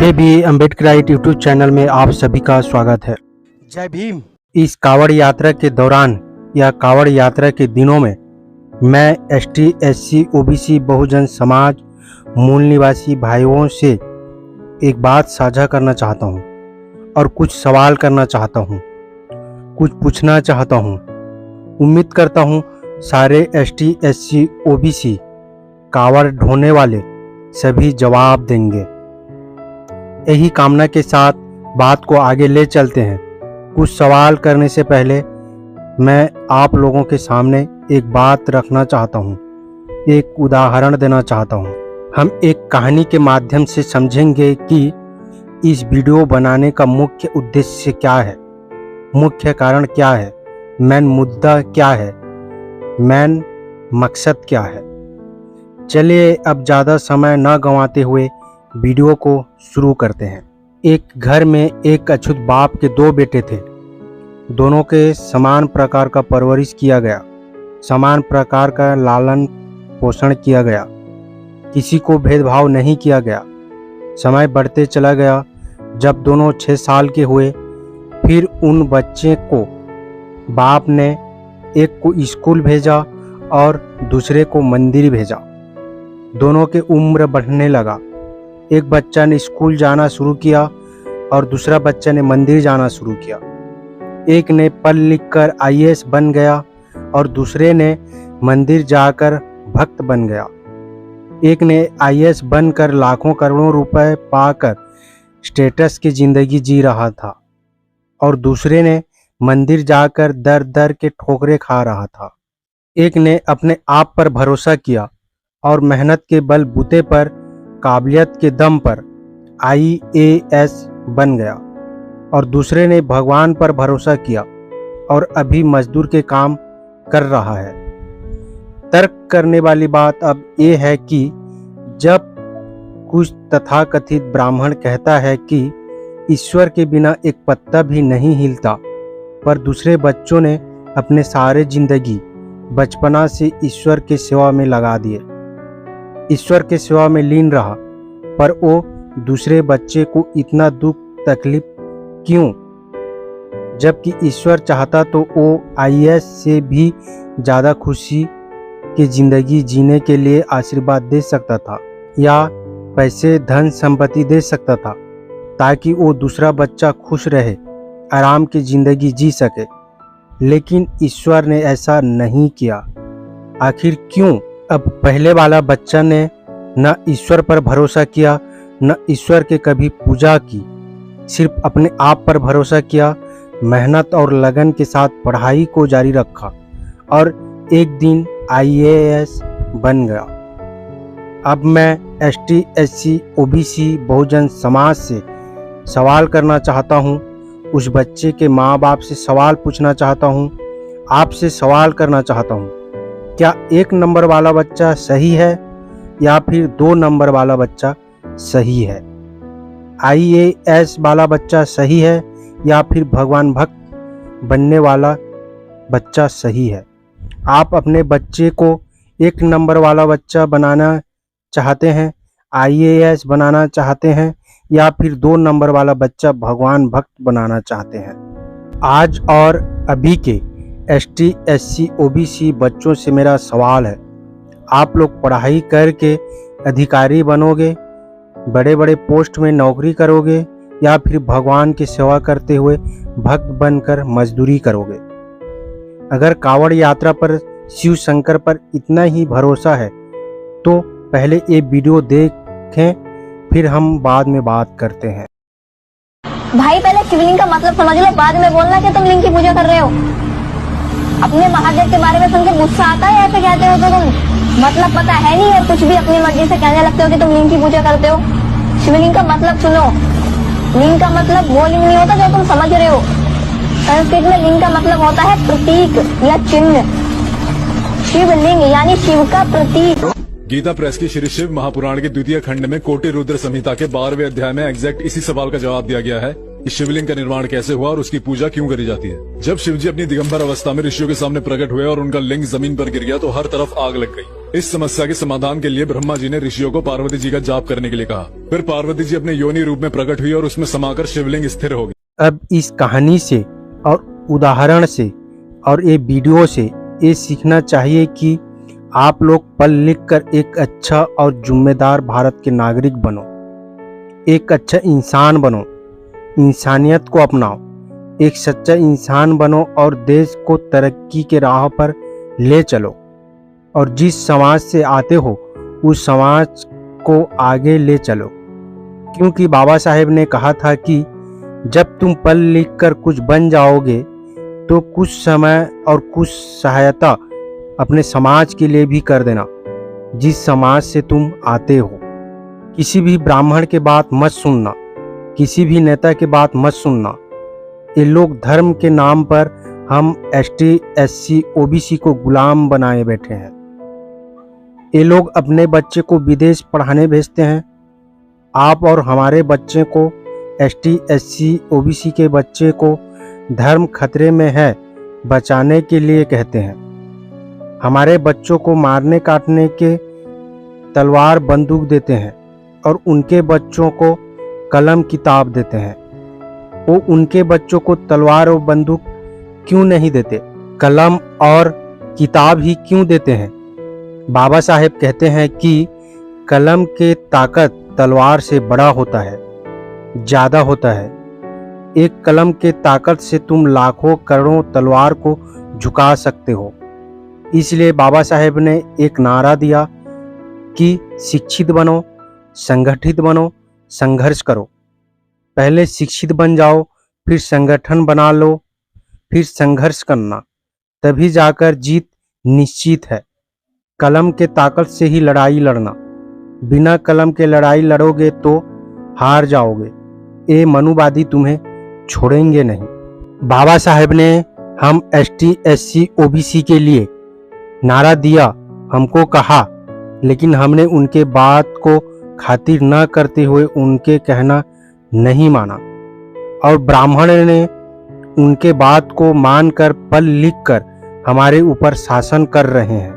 जय भी Ambedkarite YouTube channel में आप सभी का स्वागत है। जय भीम। इस कावड़ यात्रा के दौरान या कावड़ यात्रा के दिनों में मैं ST, SC, OBC, Bahujan Samaj, मूल निवासी भाइयों से एक बात साझा करना चाहता हूँ और कुछ सवाल करना चाहता हूँ, कुछ पूछना चाहता हूँ। उम्मीद करता हूँ सारे एसटी, एससी, ओबीसी कावड़ ढोने वाले सभी जवाब देंगे। यही कामना के साथ बात को आगे ले चलते हैं। कुछ सवाल करने से पहले मैं आप लोगों के सामने एक बात रखना चाहता हूँ, एक उदाहरण देना चाहता हूँ। हम एक कहानी के माध्यम से समझेंगे कि इस वीडियो बनाने का मुख्य उद्देश्य क्या है, मुख्य कारण क्या है, मेन मुद्दा क्या है, मेन मकसद क्या है। चलिए अब ज़्यादा समय न गंवाते हुए वीडियो को शुरू करते हैं। एक घर में एक अछूत बाप के दो बेटे थे। दोनों के समान प्रकार का परवरिश किया गया, समान प्रकार का लालन पोषण किया गया, किसी को भेदभाव नहीं किया गया। समय बढ़ते चला गया। जब दोनों 6 साल के हुए फिर उन बच्चे को बाप ने एक को स्कूल भेजा और दूसरे को मंदिर भेजा। दोनों के उम्र बढ़ने लगा। एक बच्चा ने स्कूल जाना शुरू किया और दूसरा बच्चा ने मंदिर जाना शुरू किया। एक ने पढ़ लिख कर आईएएस बन गया और दूसरे ने मंदिर जाकर भक्त बन गया। एक ने आईएएस बनकर लाखों करोड़ों रुपए पाकर स्टेटस की जिंदगी जी रहा था और दूसरे ने मंदिर जाकर दर दर के ठोकरें खा रहा था। एक ने अपने आप पर भरोसा किया और मेहनत के बलबूते पर, काबिलियत के दम पर आईएएस बन गया और दूसरे ने भगवान पर भरोसा किया और अभी मजदूर के काम कर रहा है। तर्क करने वाली बात अब ये है कि जब कुछ तथाकथित ब्राह्मण कहता है कि ईश्वर के बिना एक पत्ता भी नहीं हिलता, पर दूसरे बच्चों ने अपने सारे जिंदगी बचपना से ईश्वर के सेवा में लगा दिए, ईश्वर के सेवा में लीन रहा, पर वो दूसरे बच्चे को इतना दुख तकलीफ क्यों? जबकि ईश्वर चाहता तो वो आईएएस से भी ज़्यादा खुशी की जिंदगी जीने के लिए आशीर्वाद दे सकता था या पैसे, धन संपत्ति दे सकता था ताकि वो दूसरा बच्चा खुश रहे, आराम की जिंदगी जी सके। लेकिन ईश्वर ने ऐसा नहीं किया। आखिर क्यों? अब पहले वाला बच्चा ने न ईश्वर पर भरोसा किया, न ईश्वर के कभी पूजा की, सिर्फ अपने आप पर भरोसा किया, मेहनत और लगन के साथ पढ़ाई को जारी रखा और एक दिन आईएएस बन गया। अब मैं ST, SC, OBC, Bahujan Samaj से सवाल करना चाहता हूँ, उस बच्चे के माँ बाप से सवाल पूछना चाहता हूँ, आपसे सवाल करना चाहता हूँ। क्या 1 नंबर वाला बच्चा सही है या फिर 2 नंबर वाला बच्चा सही है? आईएएस वाला बच्चा सही है या फिर भगवान भक्त बनने वाला बच्चा सही है? आप अपने बच्चे को 1 नंबर वाला बच्चा बनाना चाहते हैं, आईएएस बनाना चाहते हैं या फिर 2 नंबर वाला बच्चा भगवान भक्त बनाना चाहते हैं? आज और अभी के एसटी, एससी, ओबीसी बच्चों से मेरा सवाल है, आप लोग पढ़ाई करके अधिकारी बनोगे, बड़े बड़े पोस्ट में नौकरी करोगे या फिर भगवान की सेवा करते हुए भक्त बनकर मजदूरी करोगे? अगर कावड़ यात्रा पर शिव शंकर पर इतना ही भरोसा है तो पहले ये वीडियो देखें, फिर हम बाद में बात करते हैं। भाई पहले शिवलिंग का मतलब समझ लो, बाद में बोलना कि तुम लिंग की पूजा कर रहे हो। अपने महादेव के बारे में सुन के गुस्सा आता है, ऐसे कहते हो तो तुम मतलब पता है नहीं और कुछ भी अपनी मर्जी से कहने लगते हो कि तुम लिंग की पूजा करते हो। शिवलिंग का मतलब सुनो। लिंग का मतलब वो लिंग नहीं होता जो तुम समझ रहे हो। संस्कृत में लिंग का मतलब होता है प्रतीक या चिन्ह। शिवलिंग यानी शिव का प्रतीक। गीता प्रेस की श्री शिव महापुराण के 2य खंड में कोटि रुद्र संहिता के 12वें अध्याय में एग्जैक्ट इसी सवाल का जवाब दिया गया है कि शिवलिंग का निर्माण कैसे हुआ और उसकी पूजा क्यों करी जाती है। जब शिवजी अपनी दिगंबर अवस्था में ऋषियों के सामने प्रकट हुए और उनका लिंग जमीन पर गिर गया तो हर तरफ आग लग गई। इस समस्या के समाधान के लिए ब्रह्मा जी ने ऋषियों को पार्वती जी का जाप करने के लिए कहा। फिर पार्वती जी अपने योनि रूप में प्रकट हुई और उसमें समाकर शिवलिंग स्थिर हो गई। अब इस कहानी से और उदाहरण से और ये वीडियो से ये सीखना चाहिए कि आप लोग पढ़ लिख कर एक अच्छा और जिम्मेदार भारत के नागरिक बनो, एक अच्छा इंसान बनो, इंसानियत को अपनाओ, एक सच्चा इंसान बनो और देश को तरक्की के राह पर ले चलो और जिस समाज से आते हो उस समाज को आगे ले चलो। क्योंकि बाबा साहेब ने कहा था कि जब तुम पढ़ लिख कर कुछ बन जाओगे तो कुछ समय और कुछ सहायता अपने समाज के लिए भी कर देना जिस समाज से तुम आते हो। किसी भी ब्राह्मण के बात मत सुनना, किसी भी नेता के बात मत सुनना। ये लोग धर्म के नाम पर हम ST SC OBC को गुलाम बनाए बैठे हैं। ये लोग अपने बच्चे को विदेश पढ़ाने भेजते हैं। आप और हमारे बच्चे को, ST SC OBC के बच्चे को धर्म खतरे में है बचाने के लिए कहते हैं। हमारे बच्चों को मारने काटने के तलवार बंदूक देते हैं और उनके बच्चों को कलम किताब देते हैं। वो उनके बच्चों को तलवार और बंदूक क्यों नहीं देते, कलम और किताब ही क्यों देते हैं? बाबा साहेब कहते हैं कि कलम के ताकत तलवार से बड़ा होता है, ज़्यादा होता है। एक कलम के ताकत से तुम लाखों करोड़ों तलवार को झुका सकते हो। इसलिए बाबा साहेब ने एक नारा दिया कि शिक्षित बनो, संगठित बनो, संघर्ष करो। पहले शिक्षित बन जाओ, फिर संगठन बना लो, फिर संघर्ष करना, तभी जाकर जीत निश्चित है। कलम के ताकत से ही लड़ाई लड़ना, बिना कलम के लड़ाई लड़ोगे तो हार जाओगे। ये मनुवादी तुम्हें छोड़ेंगे नहीं। बाबा साहेब ने हम ST SC OBC के लिए नारा दिया, हमको कहा, लेकिन हमने उनके बात को खातिर न करते हुए उनके कहना नहीं माना और ब्राह्मण ने उनके बात को मानकर पढ़ लिख कर हमारे ऊपर शासन कर रहे हैं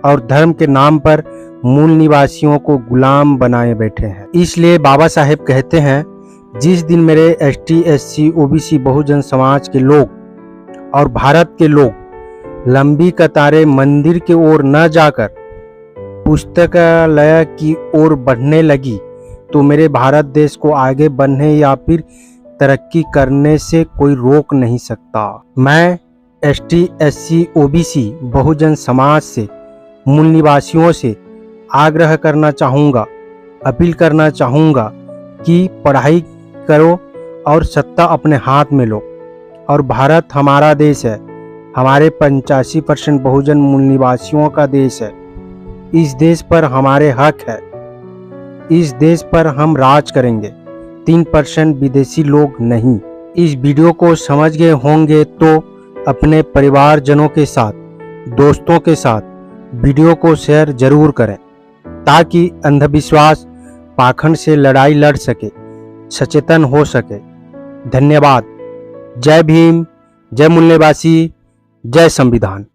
और धर्म के नाम पर मूल निवासियों को गुलाम बनाए बैठे हैं। इसलिए बाबा साहेब कहते हैं, जिस दिन मेरे ST SC OBC Bahujan Samaj के लोग और भारत के लोग लंबी कतारें मंदिर की ओर न जाकर पुस्तकालय की ओर बढ़ने लगी तो मेरे भारत देश को आगे बढ़ने या फिर तरक्की करने से कोई रोक नहीं सकता। मैं ST SC OBC Bahujan Samaj से, मूल निवासियों से आग्रह करना चाहूँगा, अपील करना चाहूँगा कि पढ़ाई करो और सत्ता अपने हाथ में लो। और भारत हमारा देश है, हमारे 85% बहुजन मूल निवासियों का देश है। इस देश पर हमारे हक है, इस देश पर हम राज करेंगे, 3% विदेशी लोग नहीं। इस वीडियो को समझ गए होंगे तो अपने परिवारजनों के साथ, दोस्तों के साथ वीडियो को शेयर जरूर करें ताकि अंधविश्वास पाखंड से लड़ाई लड़ सके, सचेतन हो सके। धन्यवाद। जय भीम, जय मूल निवासी, जय संविधान।